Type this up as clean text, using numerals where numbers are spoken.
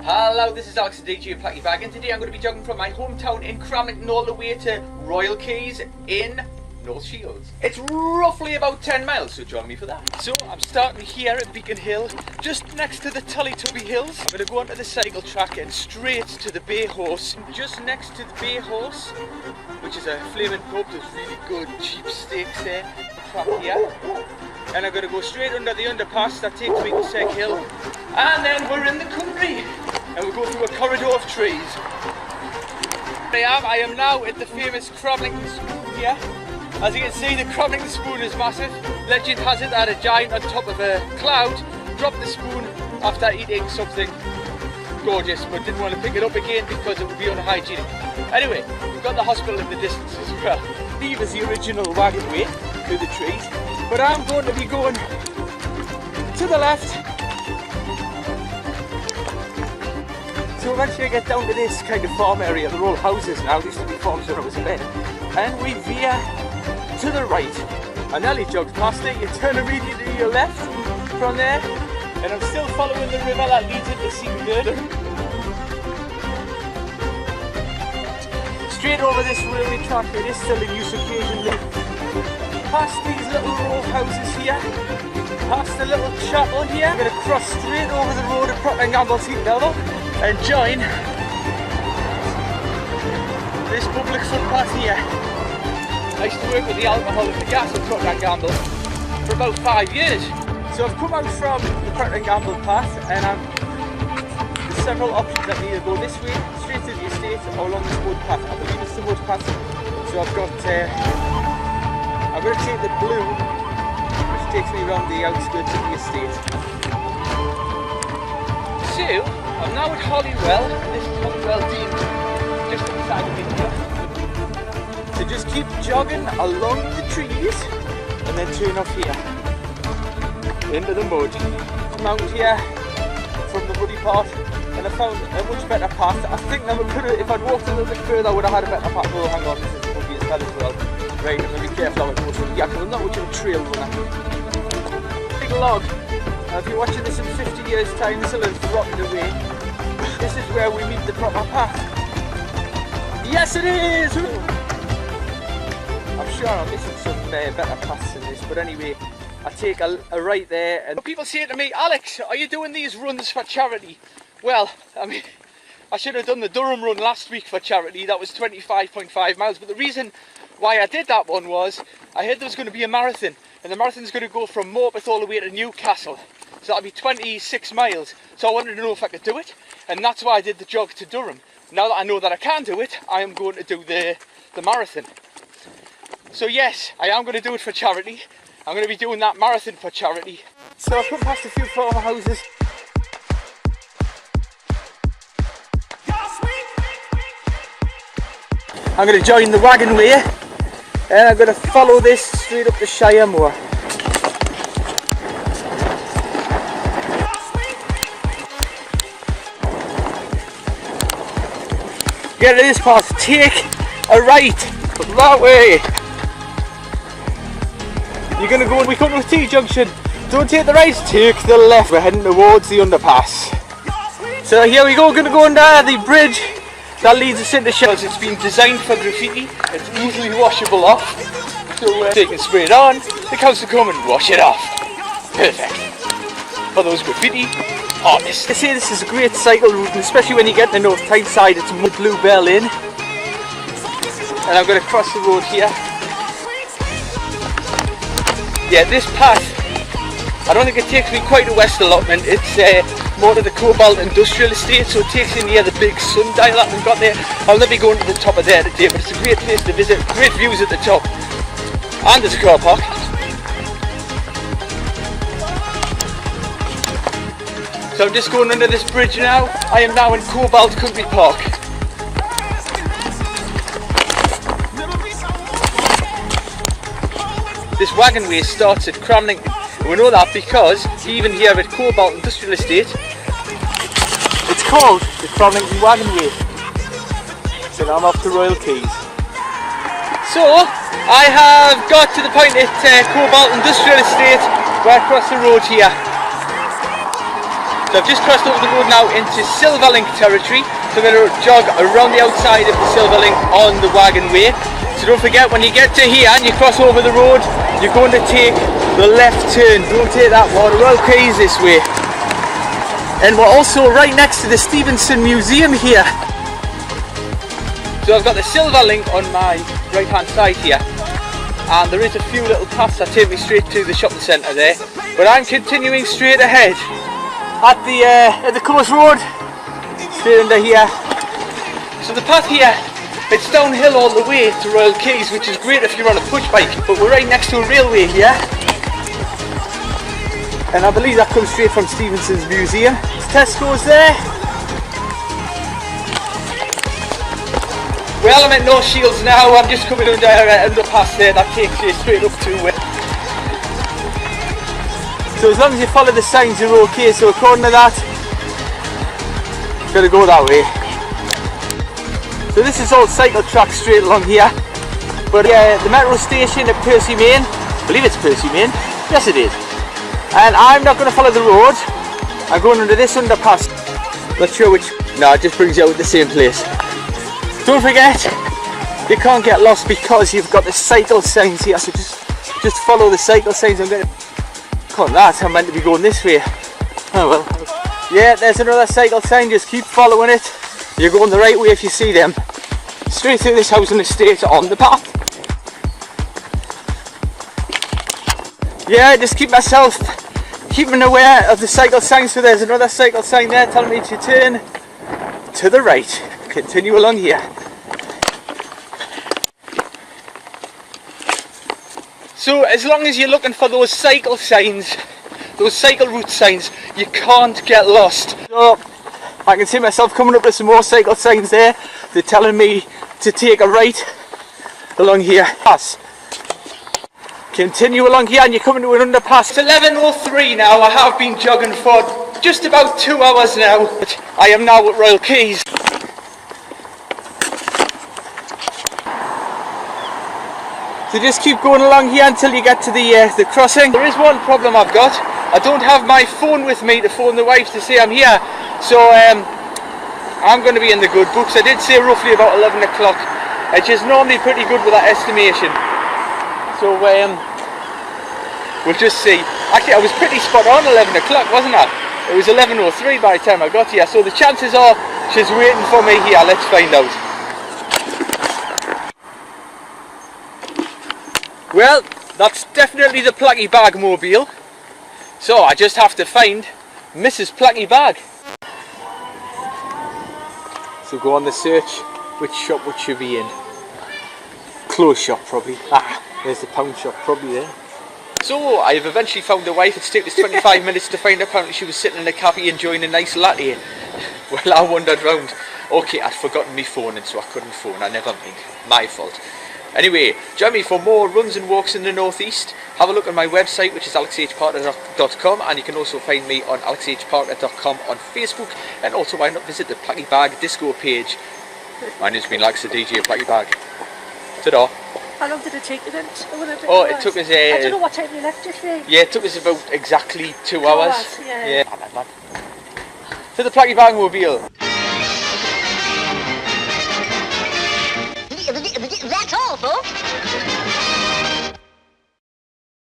Hello, this is Alex, the DJ of Wagon. Today I'm going to be jogging from my hometown in Cramlington all the way to Royal Quays in North Shields. It's roughly about 10 miles, so join me for that. So I'm starting here at Beacon Hill, just next to the Tullytubby Hills. I'm going to go onto the cycle track and straight to the Bay Horse. Just next to the Bay Horse, which is a flaming pub, there's really good cheap steaks there. Crap here. And I'm going to go straight under the underpass that takes me to Seg Hill. And then we're in the country. And we'll go through a corridor of trees. I am now at the famous Cramlington spoon here. As you can see, the Cramlington spoon is massive. Legend has it that a giant on top of a cloud dropped the spoon after eating something gorgeous, but didn't want to pick it up again because it would be unhygienic. Anyway, we've got the hospital in the distance as well. Here is the original wagon way through the trees, but I'm going to be going to the left. So eventually I get down to this kind of farm area. They're all houses now. There used to be farms when I was a bit. And we veer to the right. I nearly jogged past it. You turn immediately to your left from there. And I'm still following the river that leads into Seagood. Straight over this railway track. It is still in use occasionally. Past these little row houses here. Past the little chapel here. I'm going to cross straight over the road at Procter & Gamble level and join this public footpath here. I used to work with the alcohol and the gas at Procter & Gamble for about 5 years. So I've come out from the Procter & Gamble path and there's several options. I can either go this way, straight to the estate, or along this wood path. I believe it's the wood path. So I'm going to take the blue, which takes me around the outskirts of the estate. So, I'm now at Hollywell, and this is Hollywell Dean, just inside of India. So just keep jogging along the trees, and then turn off here, into the mud. Come out here from the muddy part, and I found a much better path. I think I would have, if I'd walked a little bit further, I would have had a better path. Oh, hang on, this is muddy as hell as well. Right, I'm going to be careful how I go through the yak, because I'm not much of a trail runner. Big log. Now if you're watching this in 50 years time, this will have rotted away. This is where we meet the proper path. Yes it is! I'm sure I'm missing some better paths than this, but anyway, I take a right there and people say to me, Alex, are you doing these runs for charity? Well, I mean, I should have done the Durham run last week for charity. That was 25.5 miles, but the reason why I did that one was I heard there was going to be a marathon, and the marathon's going to go from Morpeth all the way to Newcastle. So that'll be 26 miles. So I wanted to know if I could do it, and that's why I did the jog to Durham. Now that I know that I can do it, I am going to do the marathon. So yes, I am going to do it for charity. I'm going to be doing that marathon for charity. So I've come past a few farmhouses. I'm going to join the wagon way, and I'm going to follow this straight up the Shire Moor. Get to this part, take a right, that way. You're going to go, we come to a T-junction, don't take the right, take the left. We're heading towards the underpass. So here we go, going to go under the bridge that leads us into Shire. It's been designed for graffiti, it's easily washable off. So they can spray it on, the council come and wash it off. Perfect. For those graffiti artists. They say this is a great cycle route, and especially when you get to the North Tyneside, it's Mud Bluebell Inn. And I'm going to cross the road here. Yeah, this path, I don't think it takes me quite to West Allotment. It's more to the Cobalt Industrial Estate, so it takes me near the big sundial that we've got there. I'll never be going to the top of there today, but it's a great place to visit. Great views at the top. And there's a car park. So I'm just going under this bridge now. I am now in Cobalt Country Park. This wagon way starts at Cramlington. We know that because even here at Cobalt Industrial Estate, it's called the Cramlington Wagon Way. So now I'm off to Royal Quays. So I have got to the point at Cobalt Industrial Estate right across the road here. So So I've just crossed over the road now into Silverlink territory. So I'm going to jog around the outside of the Silverlink on the Wagon Way. So don't forget, when you get to here and you cross over the road, you're going to take the left turn. Don't take that one. Well, Quays this way. And we're also right next to the Stevenson Museum here. So I've got the Silverlink on my right hand side here. And there is a few little paths that take me straight to the shopping centre there. But I'm continuing straight ahead at the coast road, straight under here. So the path here, it's downhill all the way to Royal Quays, which is great if you're on a push bike, but we're right next to a railway here. And I believe that comes straight from Stevenson's Museum. Tesco's there. Well, I'm at North Shields now. I'm just coming under an underpass there that takes you straight up to So as long as you follow the signs, you're okay. So according to that, gotta go that way. So this is all cycle track straight along here. But the metro station at Percy Main, I believe it's Percy Main. Yes, it is. And I'm not going to follow the road. I'm going under this underpass. Not sure which. No, it just brings you out at the same place. Don't forget, you can't get lost because you've got the cycle signs here. So just follow the cycle signs. I'm going to call that. I'm meant to be going this way. Oh well. Yeah, there's another cycle sign. Just keep following it. You're going the right way if you see them. Straight through this housing estate on the path. Yeah, just keeping aware of the cycle sign. So there's another cycle sign there telling me to turn to the right. Continue along here. So as long as you're looking for those cycle signs, those cycle route signs, you can't get lost. So I can see myself coming up with some more cycle signs there. They're telling me to take a right along here. Pass. Continue along here and you're coming to an underpass. It's 11:03 now. I have been jogging for just about 2 hours now. But I am now at Royal Quays. So just keep going along here until you get to the crossing. There is one problem I've got. I don't have my phone with me to phone the wife to say I'm here. So I'm going to be in the good books. I did say roughly about 11 o'clock. She's normally pretty good with that estimation. So we'll just see. Actually, I was pretty spot on 11 o'clock, wasn't I? It was 11:03 by the time I got here. So the chances are she's waiting for me here. Let's find out. Well, that's definitely the Placky Bag mobile. So I just have to find Mrs. Placky Bag. So go on the search. Which shop would she be in? Clothes shop probably. Ah, there's the pound shop probably there. So I've eventually found the wife. It's taken us 25 minutes to find her. Apparently she was sitting in a cafe enjoying a nice latte. Well, I wandered round. Okay, I'd forgotten my phone and so I couldn't phone. I never mind. My fault. Anyway, join me for more runs and walks in the northeast. Have a look on my website, which is alexhparker.com, and you can also find me on alexhparker.com on Facebook, and also why not visit the Placky Bag Disco page. My name's been Alex, the DJ of Placky Bag. Ta-da. How long did it take you then? It took us I don't know what time you left yesterday. Yeah, it took us about exactly 2 hours. Yeah. To the Placky Bag mobile. That's all, folks.